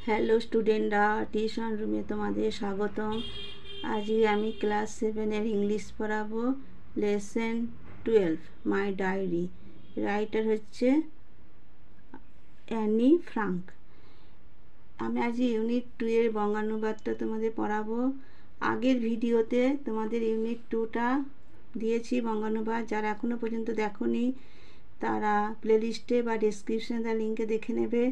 Hello স্টুডেন্টরা, tuition রুমে তোমাদের স্বাগতম। আজকে আমি ক্লাস 7-এর ইংলিশ পড়াবো। লেসন 12, মাই ডায়েরি। রাইটার হচ্ছে অ্যানি ফ্রাঙ্ক। আমি আজ ইউনিট 2-এর বঙ্গানুবাদটা তোমাদের পড়াবো। আগের ভিডিওতে তোমাদের ইউনিট 2টা দিয়েছি বঙ্গানুবাদ। যারা এখনও পর্যন্ত দেখোনি তারা প্লেলিস্টে বা ডেসক্রিপশনে তার লিঙ্কে দেখে নেবে।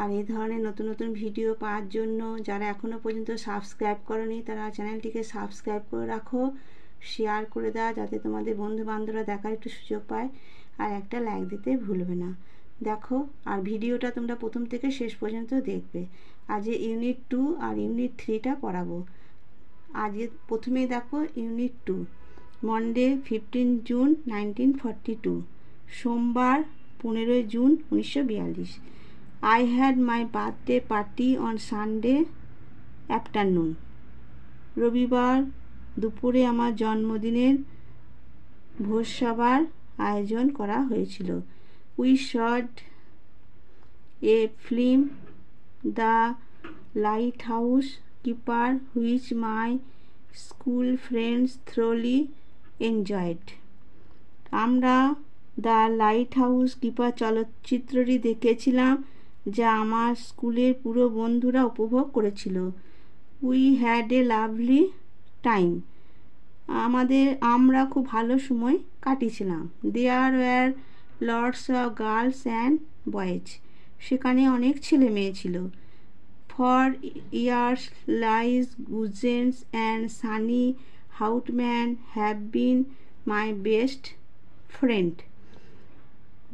আর এই ধরনের নতুন নতুন ভিডিও পাওয়ার জন্য যারা এখনও পর্যন্ত সাবস্ক্রাইব করনি তারা চ্যানেলটিকে সাবস্ক্রাইব করে রাখো, শেয়ার করে দাও যাতে তোমাদের বন্ধু বান্ধবরা দেখার একটু সুযোগ পায়। আর একটা লাইক দিতে ভুলবে না। দেখো, আর ভিডিওটা তোমরা প্রথম থেকে শেষ পর্যন্ত দেখবে। আজকে ইউনিট 2 আর ইউনিট 3টা পড়াবো। আজকে প্রথমেই দেখো ইউনিট 2, মন্ডে 15 জুন 1942, সোমবার 15 June 1942। I had my birthday party on Sunday afternoon. রবিবার দুপুরে আমার জন্মদিনের ভোজসভার আয়োজন করা হয়েছিল। We shot a film, The Lighthouse Keeper, which my school friends thoroughly enjoyed. আমরা দ্য লাইট হাউস কিপার চলচ্চিত্রটি দেখেছিলাম যা আমার স্কুলের পুরো বন্ধুরা উপভোগ করেছিল। We had a lovely time. আমরা খুব ভালো সময় কাটিয়েছিলাম। There were lots of girls and boys. সেখানে অনেক ছেলে মেয়ে ছিল। For years Lies Goossens and Sunny Houtman have been my best friend.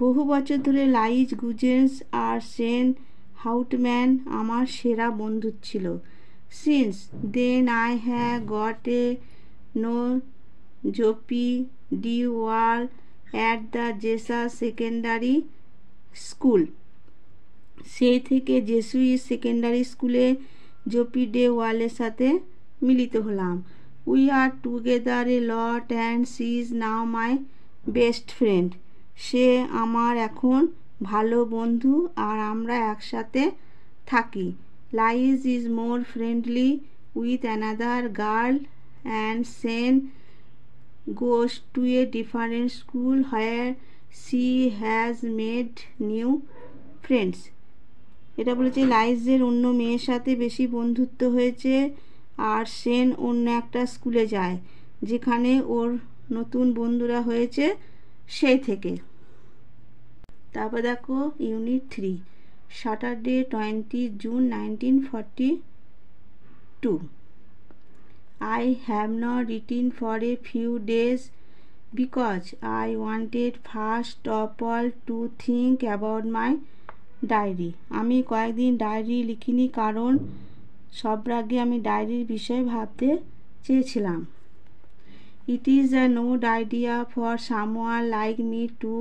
বহু বছর ধরে লাইজ গুজেন্স আর সেন হাউটম্যান আমার সেরা বন্ধু ছিল। Since then I have got a know Joppe de Wal at the Jesus secondary school. সেই থেকে জেসুইট সেকেন্ডারি স্কুলে জোপি ডে ওয়ালের সাথে মিলিত হলাম। We are together a lot and she is now my best friend. সে আমার এখন ভালো বন্ধু আর আমরা একসাথে থাকি। Lies is more friendly with another girl and then goes to a different school where she has made new friends. এটা বলেছে লাইজের অন্য মেয়ের সাথে বেশি বন্ধুত্ব হয়েছে আর সেন অন্য একটা স্কুলে যায় যেখানে ওর নতুন বন্ধুরা হয়েছে সেই থেকে। তারপর দেখো unit 3, Saturday 20 June 1942। I have not written for a few days because I wanted first of all to think about my diary. আমি কয়েকদিন ডায়েরি লিখিনি কারণ সবার আগে আমি ডায়েরির বিষয়ে ভাবতে চেয়েছিলাম। It is a good idea for someone like me to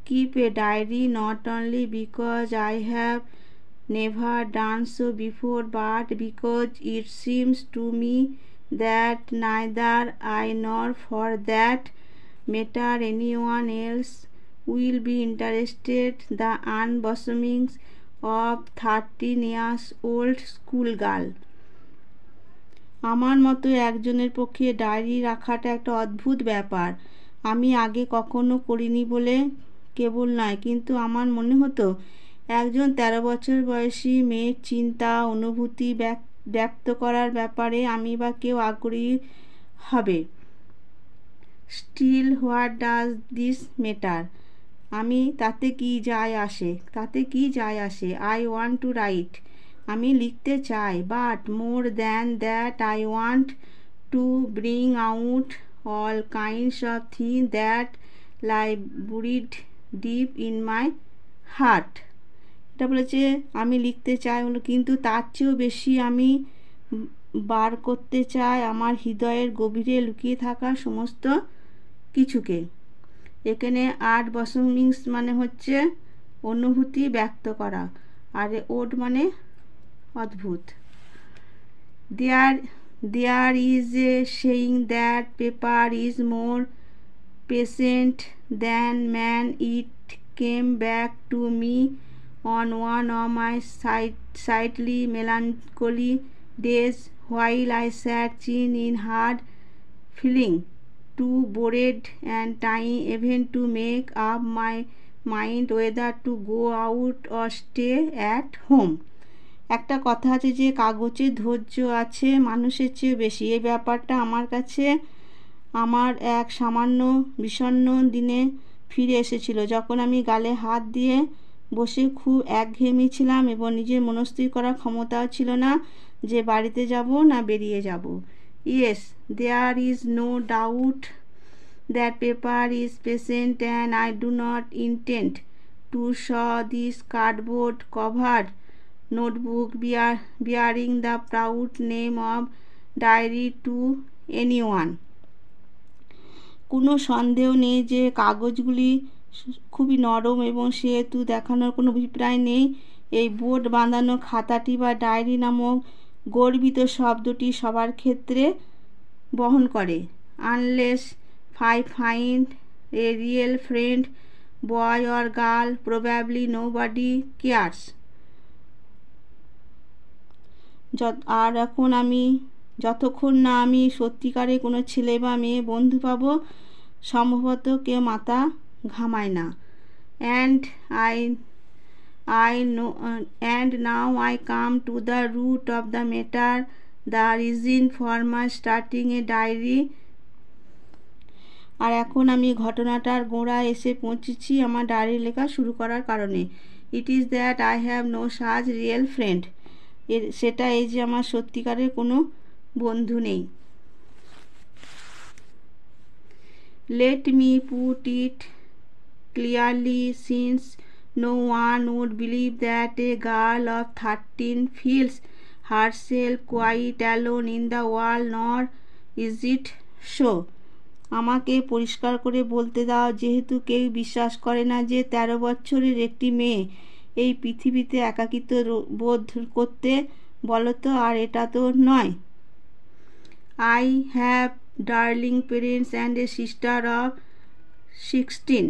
keep a diary, not only because I have never done so before, but because it seems to me that neither I nor for that matter anyone else will be interested the unbosomings of 13 years old schoolgirl. আমার মতো একজনের পক্ষে diary রাখাটা একটা অদ্ভুত ব্যাপার। আমি আগে কখনো করিনি বলে কেবল নয়, কিন্তু আমার মনে হতো একজন 13 বছর বয়সী মেয়ের চিন্তা অনুভূতি ব্যক্ত করার ব্যাপারে আমি বা কেউ আগ্রহী হবে। Still what does this matter. তাতে কি যায় আসে। I want to write. আমি লিখতে চাই। But more than that I want to bring out all kinds of thing that lie buried deep in my heart. এটা বলেছে আমি লিখতে চাই কিন্তু তার চেয়েও বেশি আমি বার করতে চাই আমার হৃদয়ের গভীরে লুকিয়ে থাকা সমস্ত কিছুকে। এখানে আর্ট বসমিংস মানে হচ্ছে অনুভূতি ব্যক্ত করা, আর ওড মানে অদ্ভুত। There is a saying that paper is more patient than man. It came back to me on one of my slightly melancholy days while I sat chin in hard, feeling too bored and trying even to make up my mind whether to go out or stay at home. একটা কথা আছে যে কাগজে ধৈর্য আছে মানুষের চেয়ে বেশি। এই ব্যাপারটা আমার কাছে আমার এক সামান্য বিষণ্ণ দিনে ফিরে এসেছিল, যখন আমি গালে হাত দিয়ে বসে খুব একঘেয়েমি ছিলাম এবং নিজের মনস্থির করার ক্ষমতাও ছিল না যে বাড়িতে যাব না বেরিয়ে যাব। Yes, there is no doubt that paper is patient and I do not intend to show this cardboard cover notebook bearing the proud name of diary to anyone. কোনো সন্দেহ নেই যে কাগজগুলি খুবই নরম এবং সেহেতু দেখানোর কোনো অভিপ্রায় নেই। এই বোর্ড বাঁধানো খাতাটি বা ডায়েরি নামক গর্বিত শব্দটি সবার ক্ষেত্রে বহন করে। Unless I find a real friend, boy or girl, probably nobody cares. আর এখন আমি যতক্ষণ না আমি সত্যিকারে কোনো ছেলে বা মেয়ে বন্ধু পাবো, সম্ভবত কেউ মাথা ঘামায় না। And now I come to the root of the matter, the reason for my starting a diary. আর এখন আমি ঘটনাটার গোড়ায় এসে পৌঁছেছি আমার ডায়েরি লেখা শুরু করার কারণে। It is that I have no such real friend. সেটা এই যে আমার সত্যিকারের কোনো বন্ধু নেই। Let me put it clearly, since no one would believe that a girl of 13 feels herself quite alone in the world, nor is it so. আমাকে পরিষ্কার করে বলতে দাও, যেহেতু কেউ বিশ্বাস করে না যে 13 বছরের একটি মেয়ে এই পৃথিবীতে একাকিত্ব বোধ করতে, বলো তো, আর এটা তো নয়। I have darling parents and a sister of 16।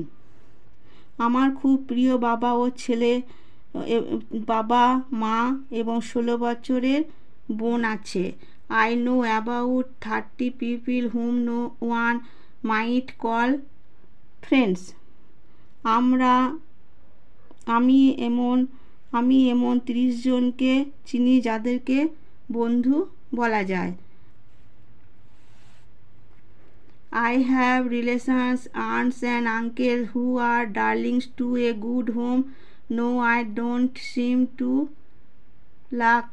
আমার খুব প্রিয় বাবা ও ছেলে, বাবা মা এবং 16 বছরের বোন আছে। I know about 30 people whom no one might call friends. আমি এমন 30 জনকে চিনি যাদেরকে বন্ধু বলা যায়। I have relations, aunts and uncles who are darlings to a good home. No, I don't seem to lack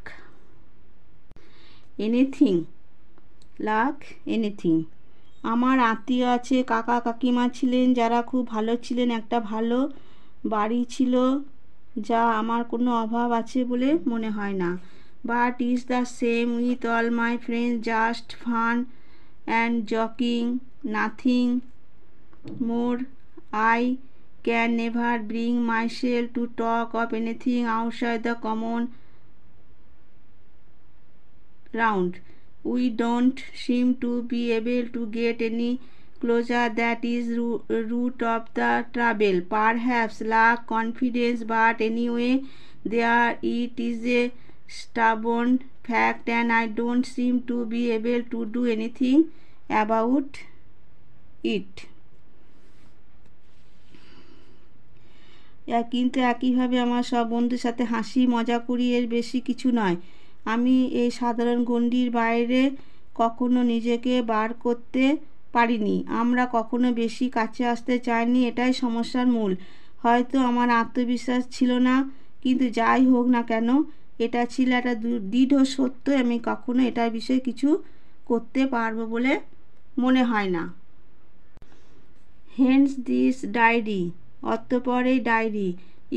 anything. আমার আত্মীয় আছে, কাকা কাকিমা ছিলেন যারা খুব ভালো ছিলেন, একটা ভালো বাড়ি ছিল, যা আমার কোনো অভাব আছে বলে মনে হয় না। But is the same with all my friends, just fun and joking, nothing more. I can never bring myself to talk of anything outside the common round. We don't seem to be able to get any closer. That is root of the trouble. Perhaps lack confidence, but anyway, there it is a stubborn fact, and I don't seem to be able to do anything about it. কিন্তু একইভাবে আমার সব বন্ধুর সাথে হাসি মজা করি, এর বেশি কিছু নয়। আমি এই সাধারণ গণ্ডির বাইরে কখনো নিজেকে বার করতে পারিনি। আমরা কখনো বেশি কাছে আসতে চাইনি, এটাই সমস্যার মূল। হয়তো আমার আত্মবিশ্বাস ছিল না, কিন্তু যাই হোক না কেন, এটা ছিল একটা দৃঢ় সত্য। আমি কখনো এটার বিষয়ে কিছু করতে পারবো বলে মনে হয় না। হেন্স দিস ডায়েরি, অতঃপর এই diary.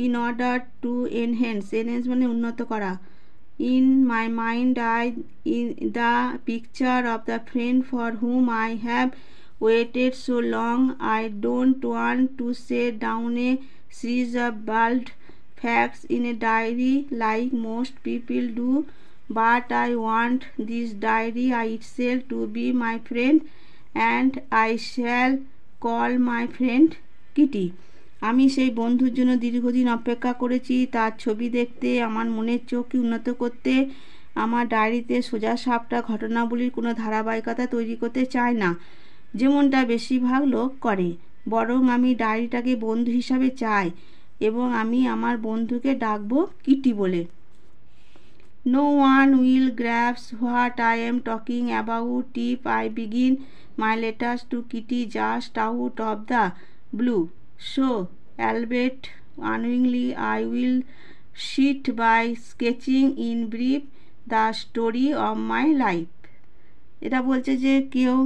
In order to enhance মানে উন্নত করা। In my mind, the picture of the friend for whom I have waited so long. I don't want to set down a series of bald facts in a diary like most people do, but I want this diary itself to be my friend, and I shall call my friend Kitty. আমি সেই বন্ধুর জন্য দীর্ঘদিন অপেক্ষা করেছি, তার ছবি দেখতে, আমার মনের চোখকে উন্নত করতে। আমার ডায়েরিতে সোজা সাপটা ঘটনাবলীর কোনো ধারাবাহিকতা তৈরি করতে চাই না, যেমনটা বেশিরভাগ লোক করে। বরং আমি ডায়েরিটাকে বন্ধু হিসাবে চাই, এবং আমি আমার বন্ধুকে ডাকবো কিটি বলে। No one will grasp what I am talking about if I begin my letters to Kitty just out of the blue. So, albeit unknowingly, I will sit by sketching in brief the story of my life. এটা বলছে যে কেউ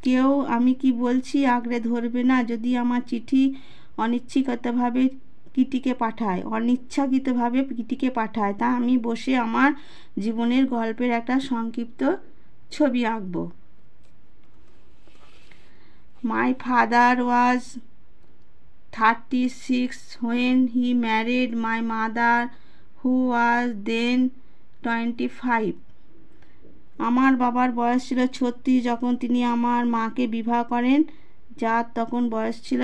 কেউ আমি কি বলছি আঁকড়ে ধরবে না যদি আমার চিঠি অনিচ্ছাকৃতভাবে কিটিকে পাঠায়, তা আমি বসে আমার জীবনের গল্পের একটা সংক্ষিপ্ত ছবি আঁকব। My father was 36 when he married my mother who was then 25. আমার বাবার বয়স ছিল 36 যখন তিনি আমার মাকে বিবাহ করেন, যার তখন বয়স ছিল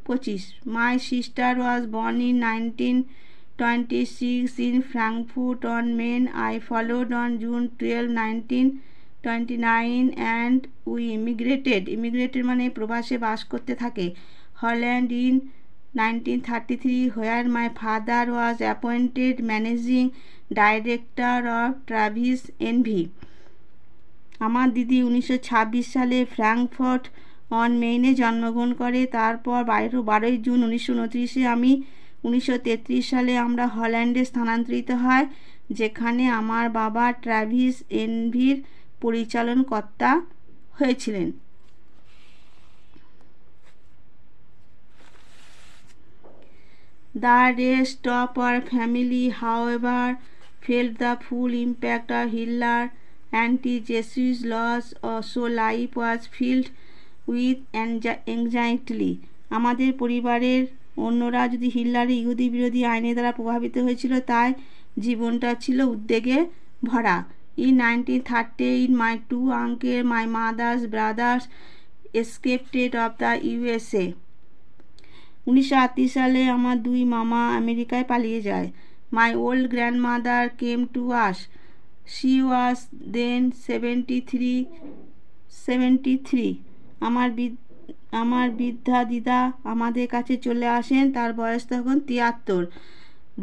25। My sister was born in 1926 in Frankfurt on Main. I followed on June 12, 1929 and we immigrated মানে প্রবাসে বাস করতে থাকে, Holland in 1933, where my father was appointed managing director of Travis NV. আমার দিদি 1926 সালে ফ্র্যাঙ্কফুট অন মেইনে জন্মগ্রহণ করে। তারপর 12 জুন 1929 আমি 1933 সালে আমরা হল্যান্ডে স্থানান্তরিত হয়, যেখানে আমার বাবা ট্র্যাভিস এনভির পরিচালনকর্তা হয়েছিলেন। The rest of our family, however, felt the full impact of Hitler anti-Jesuit laws, so life was filled with anxiety. আমাদের পরিবারের অন্যরা যদি হিটলারের ইহুদি বিরোধী আইনের দ্বারা প্রভাবিত হয়েছিল, তাই জীবনটা ছিল উদ্বেগে ভরা। In 1938, my two uncles, my mother's brothers, escaped of the USA. 1938 সালে আমার দুই মামা আমেরিকায় পালিয়ে যায়। My old grandmother came to us. She was then 73. আমার বৃদ্ধা দিদা আমাদের কাছে চলে আসেন, তার বয়স তখন 73।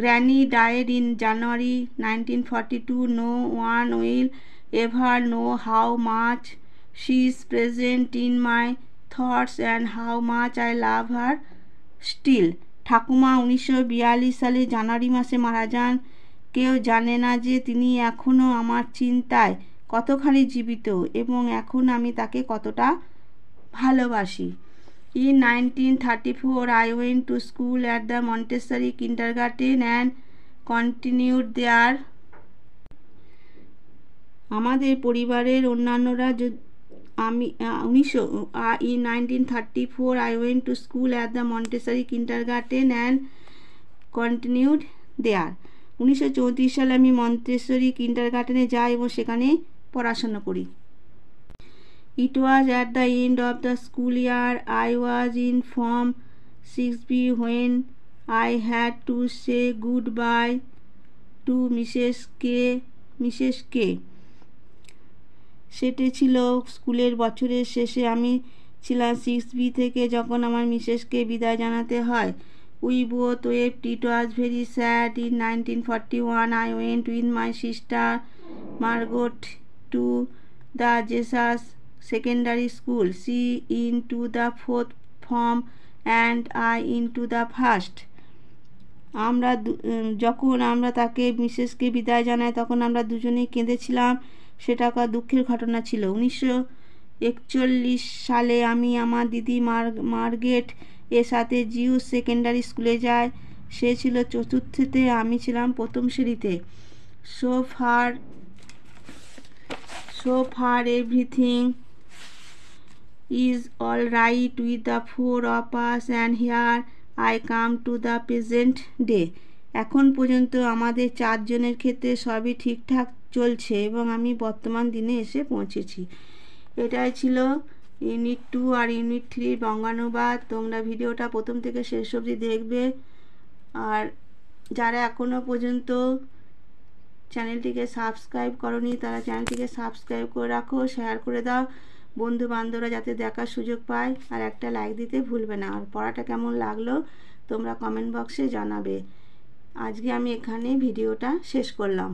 Granny died in January 1942. No one will ever know how much she is present in my thoughts and how much I love her still. ঠাকুমা 1942 সালে জানুয়ারি মাসে মারা যান। কেউ জানে না যে তিনি এখনও আমার চিন্তায় কতখানি জীবিত এবং এখন আমি তাকে কতটা ভালোবাসি। In 1934, I went to school at the Montessori kindergarten and continued there. আমাদের পরিবারের অন্যান্যরা in 1934, I went to school at the Montessori kindergarten and continued there. 1934 সালে আমি মন্টেসরি কিন্ডারগার্টেনে যাই এবং সেখানে পড়াশোনা করি। It was at the end of the school year. I was in Form 6B when I had to say goodbye to Mrs. K. সেটি ছিল স্কুলের বছরের শেষে। আমি ছিলাম 6B থেকে যখন আমার মিসেসকে বিদায় জানাতে হয়। We both wept. It was very sad. In 1941, I went with my sister Margot to the Jesus Secondary School. She into the 4th form and I into the 1st. যখন আমরা তাকে মিসেসকে বিদায় জানাই তখন আমরা দুজনেই কেঁদেছিলাম। সেটা একটা দুঃখের ঘটনা ছিল। 1941 সালে আমি আমার দিদি মার্গেট এর সাথে জিউস সেকেন্ডারি স্কুলে যাই। সে ছিল 4th-তে, আমি ছিলাম 1ম শ্রেণীতে। So far everything is all right with the 4 of us and here I come to the present day. এখন পর্যন্ত আমাদের 4 জনের ক্ষেত্রে সবই ঠিকঠাক চলছে এবং আমি বর্তমান দিনে এসে পৌঁছেছি। এটাই ছিল ইউনিট 2 আর ইউনিট 3 বঙ্গানুবাদ। তোমরা ভিডিওটা প্রথম থেকে শেষ অবধি দেখবে। আর যারা এখনও পর্যন্ত চ্যানেলটিকে সাবস্ক্রাইব করনি তারা চ্যানেলটিকে সাবস্ক্রাইব করে রাখো, শেয়ার করে দাও বন্ধু বান্ধবরা যাতে দেখার সুযোগ পায়। আর একটা লাইক দিতে ভুলবে না। আর পড়াটা কেমন লাগলো তোমরা কমেন্ট বক্সে জানাবে। আজকে আমি এখানে ভিডিওটা শেষ করলাম।